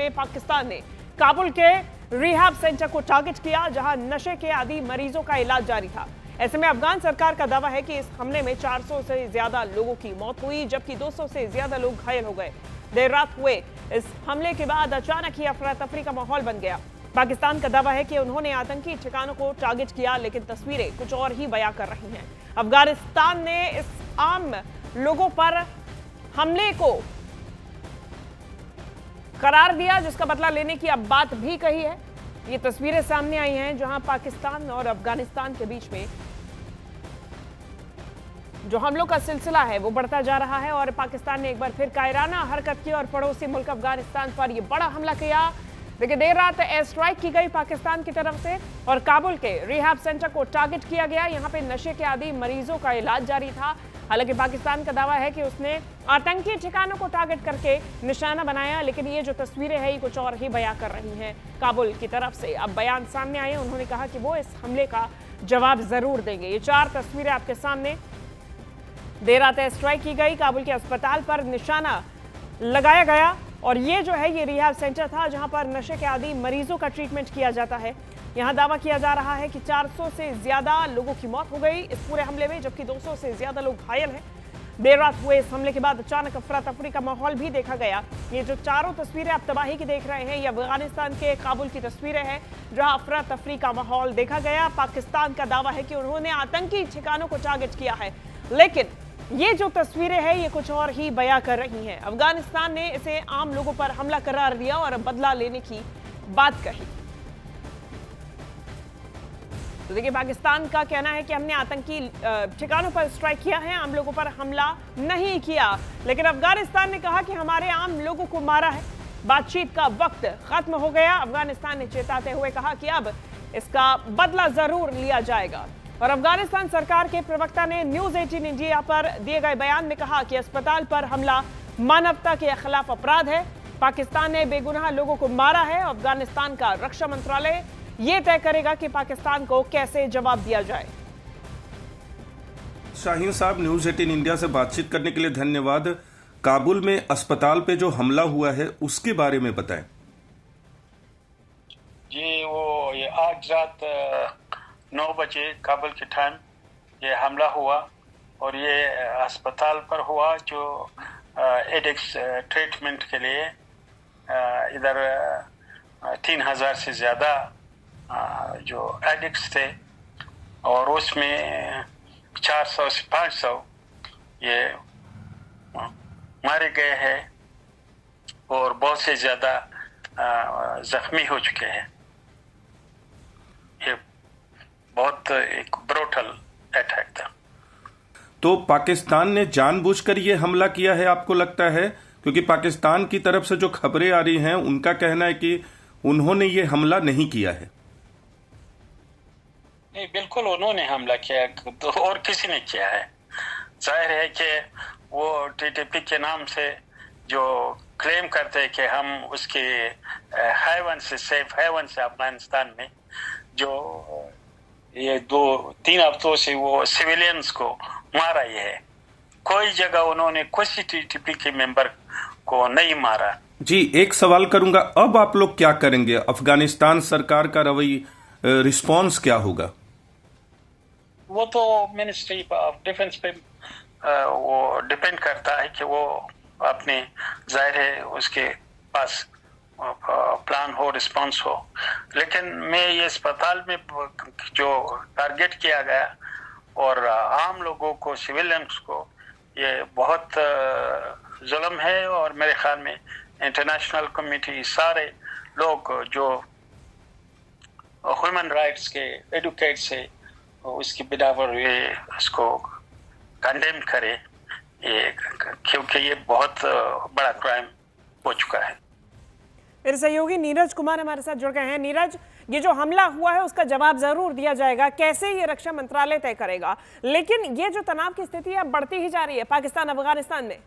में पाकिस्तान ने काबुल के रिहैब सेंटर को टारगेट किया, जहां नशे के आदी मरीजों का इलाज जारी था। ऐसे में अफगान सरकार का दावा है कि इस हमले में 400 से ज्यादा लोगों की मौत हुई, जबकि 200 से ज्यादा लोग घायल हो गए। देर रात हुए इस हमले के बाद अचानक ही अफरा तफरी का माहौल बन गया। पाकिस्तान का दावा है कि उन्होंने आतंकी ठिकानों को टारगेट किया, लेकिन तस्वीरें कुछ और ही बयां कर रही हैं। अफगानिस्तान ने इस आम लोगों पर हमले को करार दिया, जिसका बदला लेने की अब बात भी कही है। ये तस्वीरें सामने आई हैं जहां पाकिस्तान और अफगानिस्तान के बीच में जो हमलों का सिलसिला है वो बढ़ता जा रहा है और पाकिस्तान ने एक बार फिर कायराना हरकत की और पड़ोसी मुल्क अफगानिस्तान पर यह बड़ा हमला किया। देखिए, देर रात एयर स्ट्राइक की गई पाकिस्तान की तरफ से और काबुल के रिहैब सेंटर को टारगेट किया गया। यहां पे नशे के आदी मरीजों का इलाज जारी था। हालांकि पाकिस्तान का दावा है कि उसने आतंकी ठिकानों को टारगेट करके निशाना बनाया, लेकिन ये जो तस्वीरें हैं ये कुछ और ही बयां कर रही हैं। काबुल की तरफ से अब बयान सामने आए, उन्होंने कहा कि वो इस हमले का जवाब जरूर देंगे। ये 4 तस्वीरें आपके सामने। देर रात एयर स्ट्राइक की गई, काबुल के अस्पताल पर निशाना लगाया गया और ये जो है ये रिहैब सेंटर था जहां पर नशे के आदी मरीजों का ट्रीटमेंट किया जाता है। यहां दावा किया जा रहा है कि 400 से ज्यादा लोगों की मौत हो गई इस पूरे हमले में, जबकि 200 से ज्यादा लोग घायल हैं। देर रात हुए इस हमले के बाद अचानक अफरा तफरी का माहौल भी देखा गया। ये जो चारों तस्वीरें आप तबाही की देख रहे हैं, ये अफगानिस्तान के काबुल की तस्वीरें हैं जहां अफरा तफरी का माहौल देखा गया। पाकिस्तान का दावा है कि उन्होंने आतंकी ठिकानों को टारगेट किया है, लेकिन ये जो तस्वीरें हैं ये कुछ और ही बयां कर रही हैं। अफगानिस्तान ने इसे आम लोगों पर हमला करार दिया और बदला लेने की बात कही। तो देखिए, पाकिस्तान का कहना है कि हमने आतंकी ठिकानों पर स्ट्राइक किया है, आम लोगों पर हमला नहीं किया। लेकिन अफगानिस्तान ने कहा कि हमारे आम लोगों को मारा है। बातचीत का वक्त खत्म हो गया। अफगानिस्तान ने चेताते हुए कहा कि अब इसका बदला जरूर लिया जाएगा। और अफगानिस्तान सरकार के प्रवक्ता ने न्यूज 18 इंडिया पर दिए गए बयान में कहा कि अस्पताल पर हमला मानवता के खिलाफ अपराध है। पाकिस्तान ने बेगुनाह लोगों को मारा है। अफगानिस्तान का रक्षा मंत्रालय ये तय करेगा कि पाकिस्तान को कैसे जवाब दिया जाए। शाहीन साहब, न्यूज 18 इंडिया से बातचीत करने के लिए धन्यवाद। काबुल में अस्पताल पे जो हमला हुआ है उसके बारे में बताएं। जी, वो ये आज रात 9 बजे काबुल के टाइम ये हमला हुआ और ये अस्पताल पर हुआ जो एडिक्स ट्रीटमेंट के लिए इधर 3000 से ज़्यादा जो एडिक्ट्स थे और उसमें 400 से 500 ये मारे गए हैं और बहुत से ज़्यादा जख्मी हो चुके हैं। ये बहुत एक ब्रूटल अटैक था। तो पाकिस्तान ने जानबूझकर ये हमला किया है आपको लगता है? क्योंकि पाकिस्तान की तरफ से जो खबरें आ रही हैं उनका कहना है कि उन्होंने ये हमला नहीं किया है। नहीं, बिल्कुल उन्होंने हमला किया तो और किसी ने किया है। जाहिर है कि वो टीटीपी के नाम से जो क्लेम करते हैं कि हम उसके हेवन से सेफ हेवन से अफगानिस्तान में जो ये 2-3 हफ्तों से वो सिविलियंस को मारा ही है। कोई जगह उन्होंने किसी टीटीपी के मेंबर को नहीं मारा। जी, एक सवाल करूंगा, अब आप लोग क्या करेंगे? अफगानिस्तान सरकार का रवैया रिस्पॉन्स क्या होगा? वो तो मिनिस्ट्री ऑफ डिफेंस पे वो डिपेंड करता है कि वो अपने जाहिर है उसके पास प्लान हो, रिस्पांस हो। लेकिन मैं ये अस्पताल में जो टारगेट किया गया और आम लोगों को, सिविलियंस को, ये बहुत जुल्म है और मेरे ख्याल में इंटरनेशनल कम्युनिटी सारे लोग जो ह्यूमन राइट्स के एडवोकेट से उसकी बिना पर ये इसको कंडेम करे, ये क्योंकि ये बहुत बड़ा क्राइम हो चुका है। मेरे सहयोगी नीरज कुमार हमारे साथ जुड़ गए हैं। नीरज, ये जो हमला हुआ है उसका जवाब जरूर दिया जाएगा, कैसे ये रक्षा मंत्रालय तय करेगा, लेकिन ये जो तनाव की स्थिति है बढ़ती ही जा रही है पाकिस्तान अफगानिस्तान में।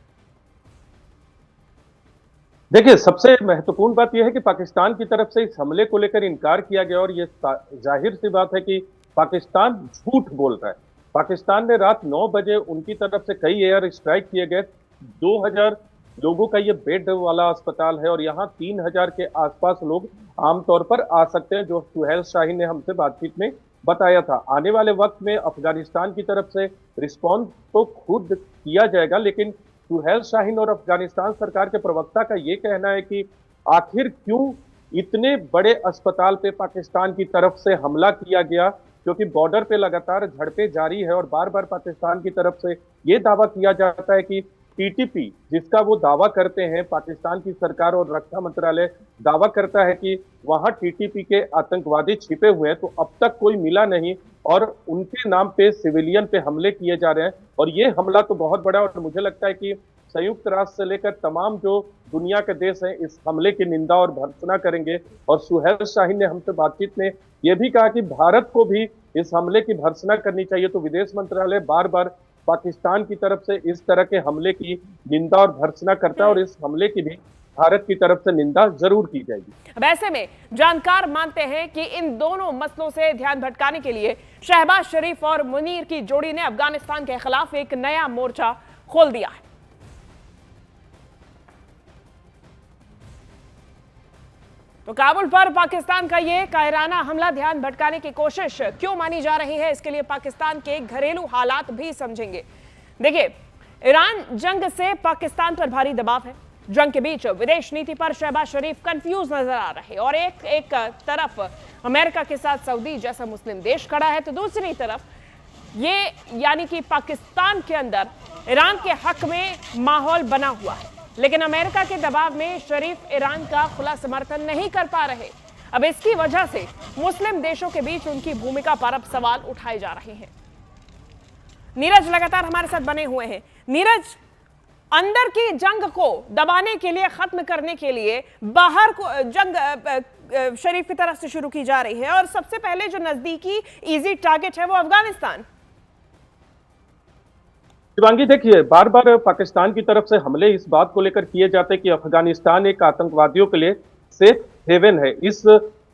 देखिए, सबसे महत्वपूर्ण बात यह है कि पाकिस्तान की तरफ से इस हमले को लेकर इनकार किया गया और ये जाहिर सी बात है कि पाकिस्तान झूठ बोल रहा है। पाकिस्तान ने रात 9 बजे उनकी तरफ से कई एयर स्ट्राइक किए गए। लोगों का ये बेड वाला अस्पताल है और यहाँ 3000 के आसपास लोग आमतौर पर आ सकते हैं, जो सुहेल शाहीन ने हमसे बातचीत में बताया था। आने वाले वक्त में अफगानिस्तान की तरफ से रिस्पॉन्स तो खुद किया जाएगा, लेकिन सुहेल शाहीन और अफगानिस्तान सरकार के प्रवक्ता का ये कहना है कि आखिर क्यों इतने बड़े अस्पताल पे पाकिस्तान की तरफ से हमला किया गया, क्योंकि बॉर्डर पे लगातार झड़पें जारी है और बार बार पाकिस्तान की तरफ से ये दावा किया जाता है कि टीटीपी, जिसका वो दावा करते हैं, पाकिस्तान की सरकार और रक्षा मंत्रालय दावा करता है कि वहां टीटीपी के आतंकवादी छिपे हुए हैं, तो अब तक कोई मिला नहीं और उनके नाम पे सिविलियन पे हमले किए जा रहे हैं। और ये हमला तो बहुत बड़ा है और मुझे लगता है कि संयुक्त राष्ट्र से लेकर तमाम जो दुनिया के देश हैं इस हमले की निंदा और भर्त्सना करेंगे। और सुहेल शाहीन ने हमसे बातचीत में यह भी कहा कि भारत को भी इस हमले की भर्त्सना करनी चाहिए। तो विदेश मंत्रालय बार बार पाकिस्तान की तरफ से इस तरह के हमले की निंदा और भर्त्सना करता है और इस हमले की भी भारत की तरफ से निंदा जरूर की जाएगी। अब ऐसे में जानकार मानते हैं कि इन दोनों मसलों से ध्यान भटकाने के लिए शहबाज शरीफ और मुनीर की जोड़ी ने अफगानिस्तान के खिलाफ एक नया मोर्चा खोल दिया है। तो काबुल पर पाकिस्तान का ये कायराना हमला ध्यान भटकाने की कोशिश क्यों मानी जा रही है, इसके लिए पाकिस्तान के घरेलू हालात भी समझेंगे। देखिए, ईरान जंग से पाकिस्तान पर भारी दबाव है। जंग के बीच विदेश नीति पर शहबाज शरीफ कंफ्यूज नजर आ रहे और एक तरफ अमेरिका के साथ सऊदी जैसा मुस्लिम देश खड़ा है, तो दूसरी तरफ ये यानी कि पाकिस्तान के अंदर ईरान के हक में माहौल बना हुआ है। लेकिन अमेरिका के दबाव में शरीफ ईरान का खुला समर्थन नहीं कर पा रहे। अब इसकी वजह से मुस्लिम देशों के बीच उनकी भूमिका पर अब सवाल उठाए जा रहे हैं। नीरज लगातार हमारे साथ बने हुए हैं। नीरज, अंदर की जंग को दबाने के लिए, खत्म करने के लिए बाहर को जंग शरीफ की तरफ से शुरू की जा रही है और सबसे पहले जो नजदीकी इजी टारगेट है वो अफगानिस्तान। शिवांगी, देखिए, बार बार पाकिस्तान की तरफ से हमले इस बात को लेकर किए जाते हैं कि अफगानिस्तान एक आतंकवादियों के लिए सेफ हेवन है। इस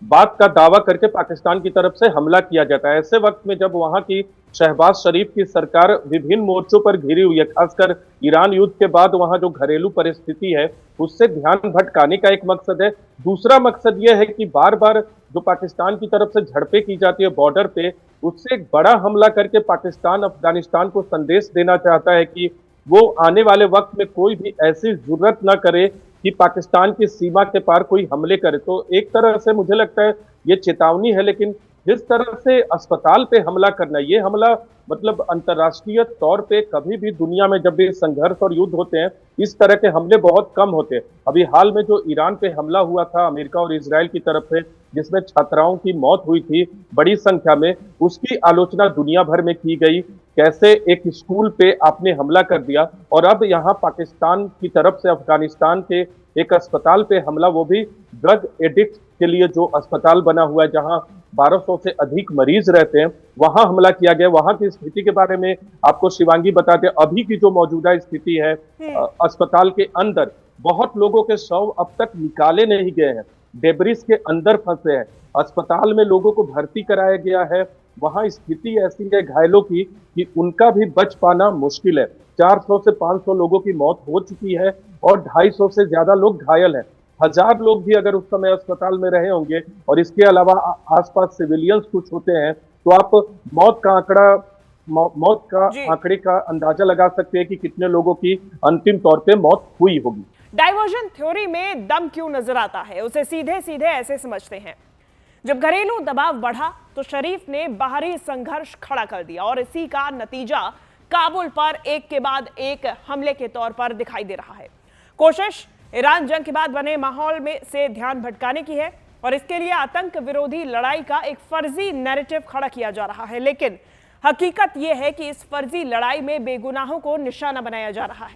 बात का दावा करके पाकिस्तान की तरफ से हमला किया जाता है। ऐसे वक्त में जब वहां की शहबाज शरीफ की सरकार विभिन्न मोर्चों पर घिरी हुई है, खासकर ईरान युद्ध के बाद वहां जो घरेलू परिस्थिति है उससे ध्यान भटकाने का एक मकसद है। दूसरा मकसद यह है कि बार बार जो पाकिस्तान की तरफ से झड़पें की जाती है बॉर्डर पे, उससे एक बड़ा हमला करके पाकिस्तान अफगानिस्तान को संदेश देना चाहता है कि वो आने वाले वक्त में कोई भी ऐसी जरूरत ना करे कि पाकिस्तान की सीमा के पार कोई हमले करे। तो एक तरह से मुझे लगता है ये चेतावनी है, लेकिन जिस तरह से अस्पताल पे हमला करना, ये हमला मतलब अंतर्राष्ट्रीय तौर पे कभी भी दुनिया में जब भी संघर्ष और युद्ध होते हैं इस तरह के हमले बहुत कम होते हैं। अभी हाल में जो ईरान पे हमला हुआ था अमेरिका और इजराइल की तरफ से, जिसमें छात्राओं की मौत हुई थी बड़ी संख्या में, उसकी आलोचना दुनिया भर में की गई। कैसे एक स्कूल पे आपने हमला कर दिया, और अब यहाँ पाकिस्तान की तरफ से अफगानिस्तान के एक अस्पताल पे हमला, वो भी ड्रग एडिक्ट के लिए जो अस्पताल बना हुआ है जहां 1200 से अधिक मरीज रहते हैं, वहां हमला किया गया। वहां की स्थिति के बारे में आपको शिवांगी बता दें, अभी की जो मौजूदा स्थिति है, अस्पताल के अंदर बहुत लोगों के शव अब तक निकाले नहीं गए हैं, डेब्रिस के अंदर फंसे हैं। अस्पताल में लोगों को भर्ती कराया गया है। वहां स्थिति ऐसी है घायलों की कि उनका भी बच पाना मुश्किल है। 400 से 500 लोगों की मौत हो चुकी है और 250 से ज्यादा लोग घायल हैं। 1000 लोग भी अगर उस समय अस्पताल में रहे होंगे और इसके अलावा आसपास सिविलियंस कुछ होते हैं, तो आप मौत का आंकड़े का अंदाजा लगा सकते हैं कि कितने लोगों की अंतिम तौर पे मौत हुई होगी। डाइवर्जन थ्योरी में दम क्यों नजर आता है, उसे सीधे सीधे ऐसे समझते हैं। जब घरेलू दबाव बढ़ा तो शरीफ ने बाहरी संघर्ष खड़ा कर दिया और इसी का नतीजा काबुल पर एक के बाद एक हमले के तौर पर दिखाई दे रहा है। कोशिश ईरान जंग के बाद बने माहौल में से ध्यान भटकाने की है और इसके लिए आतंक विरोधी लड़ाई का एक फर्जी नैरेटिव खड़ा किया जा रहा है। लेकिन हकीकत यह है कि इस फर्जी लड़ाई में बेगुनाहों को निशाना बनाया जा रहा है।